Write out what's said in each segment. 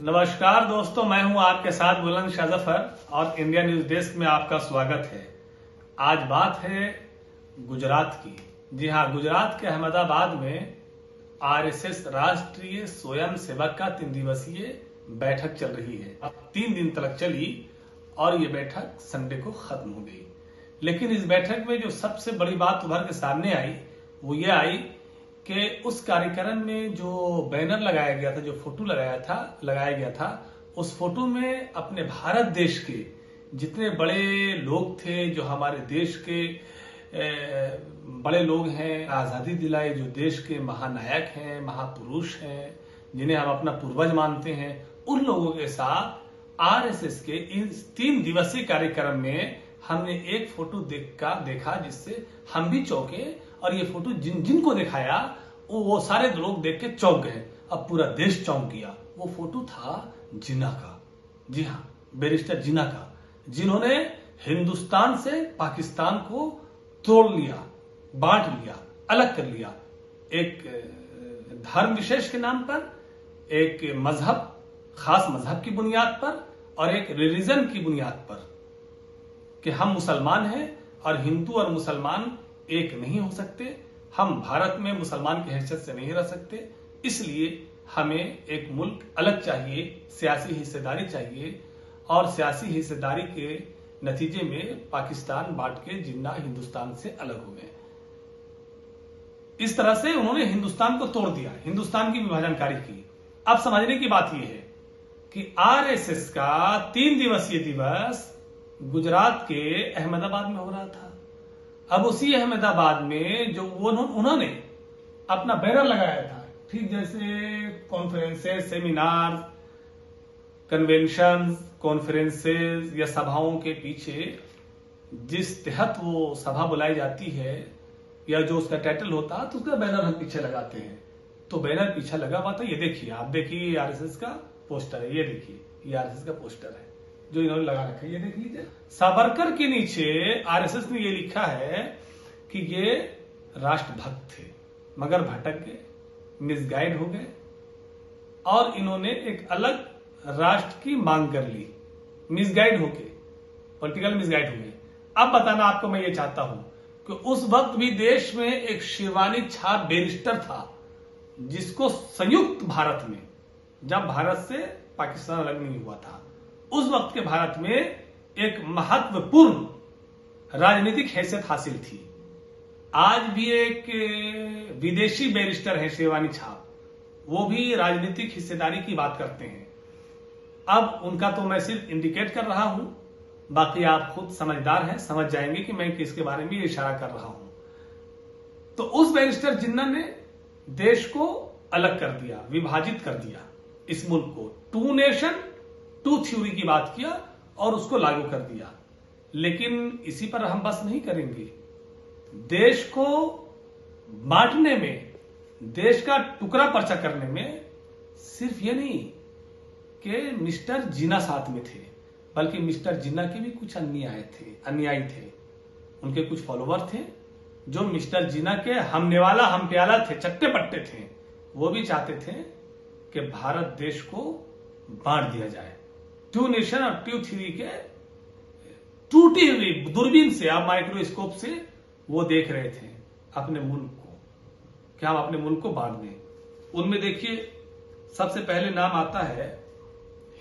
नमस्कार दोस्तों, मैं हूं आपके साथ बुलंद शाह जफर और इंडिया न्यूज डेस्क में आपका स्वागत है। आज बात है गुजरात की। जी हां, गुजरात के अहमदाबाद में आरएसएस राष्ट्रीय स्वयं सेवक का 3 दिवसीय बैठक चल रही है। अब 3 दिन तक चली और ये बैठक संडे को खत्म हो गई। लेकिन इस बैठक में जो सबसे बड़ी बात उभर के सामने आई वो ये आई कि उस कार्यक्रम में जो बैनर लगाया गया था, जो फोटो लगाया गया था, उस फोटो में अपने भारत देश के जितने बड़े लोग थे, जो हमारे देश के बड़े लोग हैं, आजादी दिलाए जो देश के महानायक हैं, महापुरुष हैं, जिन्हें हम अपना पूर्वज मानते हैं, उन लोगों के साथ आरएसएस के इस 3 दिवसीय कार्यक्रम में हमने एक फोटो देखा जिससे हम भी चौंके। और ये फोटो जिनको दिखाया वो सारे लोग देख के चौंक गए। अब पूरा देश चौंक गया। वो फोटो था जिन्ना का। जी हाँ, बैरिस्टर जिन्ना का, जिन्होंने हिंदुस्तान से पाकिस्तान को तोड़ लिया, बांट लिया, अलग कर लिया। एक धर्म विशेष के नाम पर, एक मजहब, खास मजहब की बुनियाद पर और एक रिलीजन की बुनियाद पर कि हम मुसलमान हैं और हिंदू और मुसलमान एक नहीं हो सकते। हम भारत में मुसलमान की हैसियत से नहीं रह सकते, इसलिए हमें एक मुल्क अलग चाहिए, सियासी हिस्सेदारी चाहिए। और सियासी हिस्सेदारी के नतीजे में पाकिस्तान बांट के जिन्ना हिंदुस्तान से अलग हो गए। इस तरह से उन्होंने हिंदुस्तान को तोड़ दिया, हिंदुस्तान की विभाजनकारी की। अब समझने की बात यह है कि आरएसएस का 3 दिवसीय दिवस गुजरात के अहमदाबाद में हो रहा था। अब उसी अहमदाबाद में जो उन्होंने अपना बैनर लगाया था, ठीक जैसे कॉन्फ्रेंसेस, सेमिनार, कन्वेंशन, कॉन्फ्रेंसेस या सभाओं के पीछे जिस तहत वो सभा बुलाई जाती है या जो उसका टाइटल होता है, तो उसका बैनर हम पीछे लगाते हैं। तो बैनर पीछे लगा हुआ था। ये देखिए, आप देखिए, आरएसएस का पोस्टर है। ये देखिए, ये आरएसएस का पोस्टर है जो इन्होंने लगा रखा है। ये देख लीजिए, सावरकर के नीचे आरएसएस ने ये लिखा है कि ये राष्ट्रभक्त थे, मगर भटक गए, मिसगाइड हो गए और इन्होंने एक अलग राष्ट्र की मांग कर ली, मिसगाइड होके, पॉलिटिकल मिसगाइड हो गए। अब बताना आपको मैं ये चाहता हूं कि उस वक्त भी देश में एक शिवानी छाप बैरिस्टर था, जिसको संयुक्त भारत में, जब भारत से पाकिस्तान अलग नहीं हुआ था, उस वक्त के भारत में एक महत्वपूर्ण राजनीतिक हैसियत हासिल थी। आज भी एक विदेशी बैरिस्टर है शिवानी छाप, वो भी राजनीतिक हिस्सेदारी की बात करते हैं। अब उनका तो मैं सिर्फ इंडिकेट कर रहा हूं, बाकी आप खुद समझदार हैं, समझ जाएंगे कि मैं किसके बारे में इशारा कर रहा हूं। तो उस बैरिस्टर जिन्ना ने देश को अलग कर दिया, विभाजित कर दिया, इस मुल्क को 2 नेशन 2 थ्योरी की बात किया और उसको लागू कर दिया। लेकिन इसी पर हम बस नहीं करेंगे। देश को बांटने में, देश का टुकड़ा पर्चा करने में सिर्फ ये नहीं कि मिस्टर जिन्ना साथ में थे, बल्कि मिस्टर जिन्ना के भी कुछ अनुयायी थे। उनके कुछ फॉलोवर थे जो मिस्टर जिन्ना के हम नेवाला हम प्याला थे, चट्टे पट्टे थे। वो भी चाहते थे कि भारत देश को बांट दिया जाए। 2 नेशन और 2 थ्योरी के टूटी हुई दूरबीन से, आप माइक्रोस्कोप से वो देख रहे थे अपने मुल्क को, कि हम अपने मुल्क को बांट दें। उनमें देखिए, सबसे पहले नाम आता है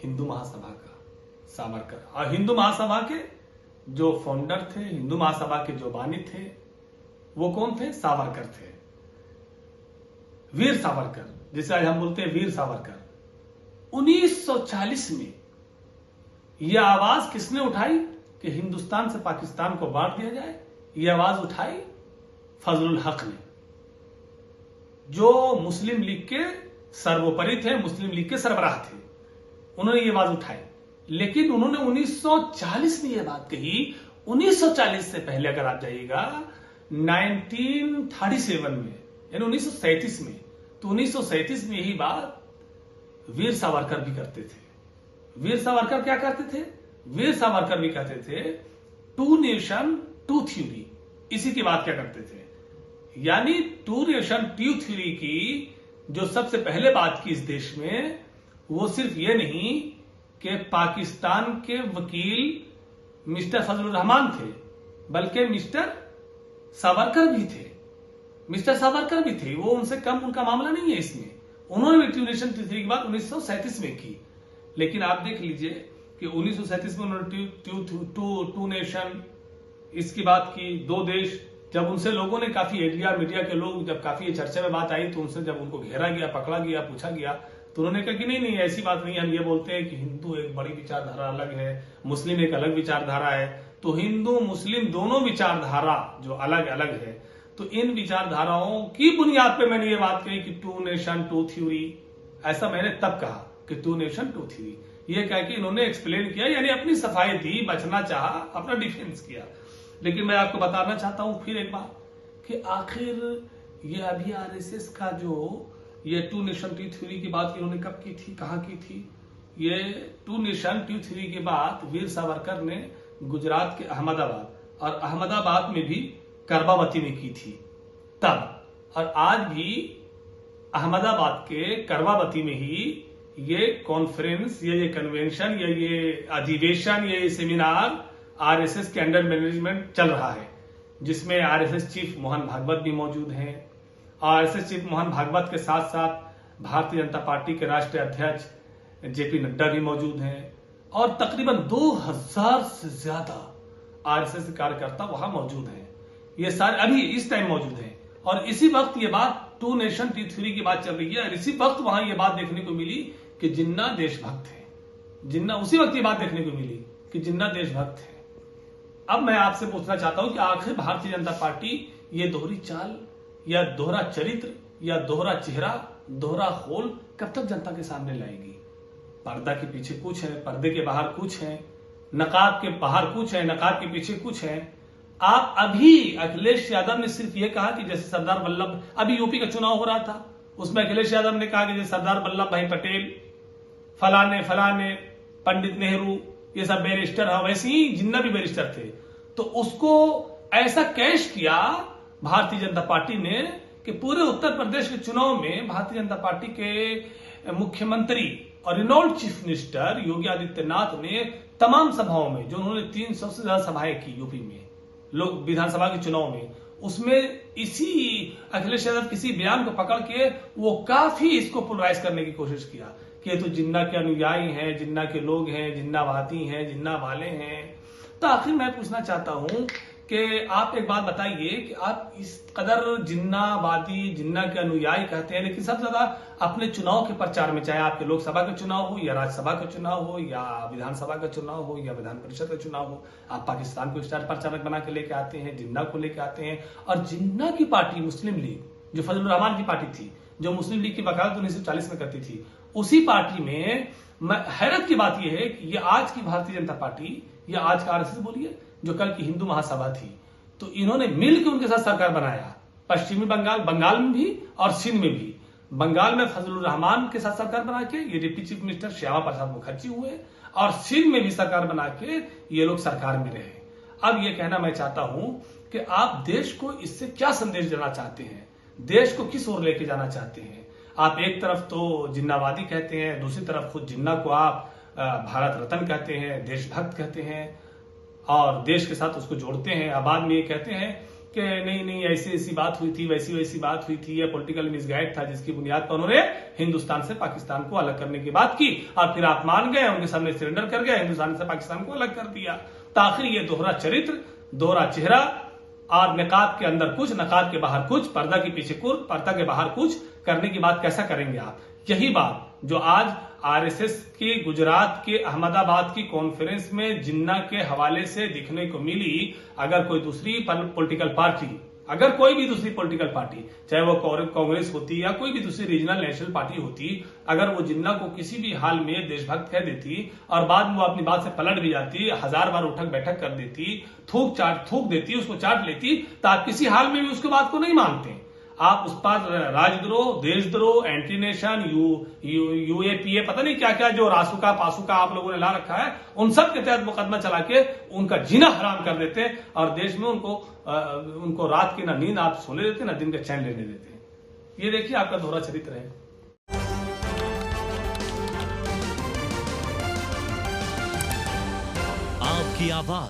हिंदू महासभा का, सावरकर। और हिंदू महासभा के जो फाउंडर थे, हिंदू महासभा के जो बानी थे, वो कौन थे? सावरकर थे, वीर सावरकर, जिसे आज हम बोलते हैं वीर सावरकर। 1940 में यह आवाज किसने उठाई कि हिंदुस्तान से पाकिस्तान को बांट दिया जाए? यह आवाज उठाई फजलुल हक ने, जो मुस्लिम लीग के सर्वोपरि थे, मुस्लिम लीग के सरबराह थे। उन्होंने यह आवाज उठाई। लेकिन उन्होंने 1940 में यह बात कही। 1940 से पहले अगर आप जाइएगा 1937 में, यानी 1937 में, तो 1937 में यही बात वीर सावरकर भी करते थे। वीर सावरकर क्या करते थे? वीर सावरकर भी कहते थे 2 नेशन 2 थ्योरी, इसी की बात क्या करते थे। यानी 2 नेशन 2 थ्योरी की जो सबसे पहले बात की इस देश में, वो सिर्फ ये नहीं कि पाकिस्तान के वकील मिस्टर फजलुर रहमान थे, बल्कि मिस्टर सावरकर भी थे। मिस्टर सावरकर भी थे, वो उनसे कम उनका मामला नहीं है इसमें। उन्होंने भी टू नेशन टू थ्री की बात 1937 में की। लेकिन आप देख लीजिए कि 1937 में उन्होंने टू नेशन इसकी बात की, दो देश। जब उनसे लोगों ने काफी मीडिया के लोग जब काफी चर्चा में बात आई, तो उनसे जब उनको घेरा गया, पकड़ा गया, पूछा गया, तो उन्होंने कहा कि नहीं ऐसी बात नहीं, हम ये बोलते हैं कि हिंदू एक बड़ी विचारधारा अलग है, मुस्लिम एक अलग विचारधारा है। तो हिंदू मुस्लिम दोनों विचारधारा जो अलग अलग है, तो इन विचारधाराओं की बुनियाद पे मैंने ये बात कही कि टू नेशन टू थ्योरी। ऐसा मैंने तब कहा कि टू नेशन टू थ्योरी, ये कह के इन्होंने एक्सप्लेन किया, यानी अपनी सफाई दी, बचना चाहा, अपना डिफेंस किया। लेकिन मैं आपको बताना चाहता हूं फिर एक बार कि आखिर ये अभी आरएसएस का जो ये टू नेशन टू थ्योरी की बात इन्होंने कब की थी, कहां की थी? ये टू नेशन टू थ्योरी की बात वीर सावरकर ने गुजरात के अहमदाबाद और अहमदाबाद में भी करबावती में की थी तब। और आज भी अहमदाबाद के करबावती में ही ये कॉन्फ्रेंस, ये कन्वेंशन, ये अधिवेशन, ये सेमिनार आरएसएस के अंडर मैनेजमेंट चल रहा है, जिसमें आरएसएस चीफ मोहन भागवत भी मौजूद हैं। आरएसएस चीफ मोहन भागवत के साथ साथ भारतीय जनता पार्टी के राष्ट्रीय अध्यक्ष जेपी नड्डा भी मौजूद हैं और तकरीबन 2000 से ज्यादा आरएसएस कार्यकर्ता वहां मौजूद हैं। ये सारे अभी इस टाइम मौजूद हैं और इसी वक्त ये बात टू नेशन टू थ्योरी की बात चल रही है। और इसी वक्त वहां ये बात देखने को मिली कि जिन्ना देशभक्त है, जिन्ना उसी वक्त ये बात देखने को मिली कि जिन्ना देशभक्त है। अब मैं आपसे पूछना चाहता हूं कि आखिर भारतीय जनता पार्टी ये दोहरी चाल या दोहरा चरित्र या दोहरा चेहरा, दोहरा खोल कब तक जनता के सामने लाएगी? पर्दा के पीछे कुछ है, पर्दे के बाहर कुछ है, नकाब के बाहर कुछ है, नकाब के पीछे कुछ है। आप अभी अखिलेश यादव ने सिर्फ ये कहा कि जैसे सरदार वल्लभ, अभी यूपी का चुनाव हो रहा था, उसमें अखिलेश यादव ने कहा कि जैसे सरदार वल्लभ भाई पटेल, फलाने फलाने, पंडित नेहरू, ये सब बैरिस्टर है, वैसे ही जिन्ना भी बैरिस्टर थे। तो उसको ऐसा कैश किया भारतीय जनता पार्टी ने कि पूरे उत्तर प्रदेश के चुनाव में भारतीय जनता पार्टी के मुख्यमंत्री और Reynold chief minister Yogi Adityanath ने तमाम सभाओं में, जो उन्होंने 300 से ज्यादा सभाएं की यूपी में लोग विधानसभा के चुनाव में, उसमें इसी अखिलेश यादव किसी बयान को पकड़ के वो काफी इसको पोलराइज करने की कोशिश किया कि ये तो जिन्ना के अनुयायी हैं, जिन्ना के लोग हैं, जिन्नावादी हैं, जिन्ना वाले हैं। तो आखिर मैं पूछना चाहता हूं कि आप एक बात बताइए कि आप इस कदर जिन्नावादी, जिन्ना के अनुयायी कहते हैं, लेकिन सबसे ज्यादा अपने चुनाव के प्रचार में, चाहे आपके लोकसभा का चुनाव हो या राज्यसभा का चुनाव हो या विधानसभा का चुनाव हो या विधान परिषद का चुनाव हो, आप पाकिस्तान को स्टार प्रचारक बना के लेके आते हैं, जिन्ना को लेके आते हैं। और जिन्ना की पार्टी मुस्लिम लीग, जो फजलुर रहमान की पार्टी थी, जो मुस्लिम लीग की वकालत 1940 में करती थी, उसी पार्टी में हैरत की बात यह है कि ये आज की भारतीय जनता पार्टी या आज का आरएसएस बोलिए, जो कल की हिंदू महासभा थी, तो इन्होंने मिलकर उनके साथ सरकार बनाया। पश्चिमी बंगाल में भी और सिंध में भी। बंगाल में फजलुर रहमान के साथ सरकार बना के ये deputy chief minister Shyama Prasad Mukherjee हुए और सिंध में भी सरकार बना के ये लोग सरकार में रहे। अब ये कहना मैं चाहता हूं कि आप देश को इससे क्या संदेश देना चाहते हैं, देश को किस ओर लेके जाना चाहते हैं? आप एक तरफ तो जिन्नावादी कहते हैं, दूसरी तरफ खुद जिन्ना को आप भारत रत्न कहते हैं, देशभक्त कहते हैं और देश के साथ उसको जोड़ते हैं। अब बाद में ये कहते हैं कि नहीं ऐसी ऐसी बात हुई थी, वैसी वैसी बात हुई थी, ये पॉलिटिकल मिसगाइड था, जिसकी बुनियाद पर उन्होंने हिंदुस्तान से पाकिस्तान को अलग करने की बात की और फिर आप मान गए, उनके सामने सरेंडर कर गए, हिंदुस्तान से पाकिस्तान को अलग कर दिया। तो आखिर ये दोहरा चरित्र, दोहरा चेहरा और नकाब के अंदर कुछ, नकाब के बाहर कुछ, पर्दा के पीछे कुछ, पर्दा के बाहर कुछ करने की बात कैसा करेंगे आप? यही बात जो आज आरएसएस के गुजरात के अहमदाबाद की कॉन्फ्रेंस में जिन्ना के हवाले से दिखने को मिली। अगर कोई दूसरी पॉलिटिकल पार्टी, अगर कोई भी दूसरी पॉलिटिकल पार्टी, चाहे वो कांग्रेस होती या कोई भी दूसरी रीजनल नेशनल पार्टी होती, अगर वो जिन्ना को किसी भी हाल में देशभक्त कह देती और बाद में वो अपनी बात से पलट भी जाती, 1000 बार उठक बैठक कर देती, थूक देती, उसको चाट लेती, तो आप किसी हाल में भी उसकी बात को नहीं मानते। आप उस पर राजद्रोह, देशद्रोह, एंटी नेशन, यूएपीए, पता नहीं क्या क्या जो रासुका पासुका आप लोगों ने ला रखा है, उन सब के तहत मुकदमा चला के उनका जीना हराम कर देते और देश में उनको रात की ना नींद आप सोने देते, ना दिन का चैन लेने देते। ये देखिए आपका दोहरा चरित्र है। की आवाज।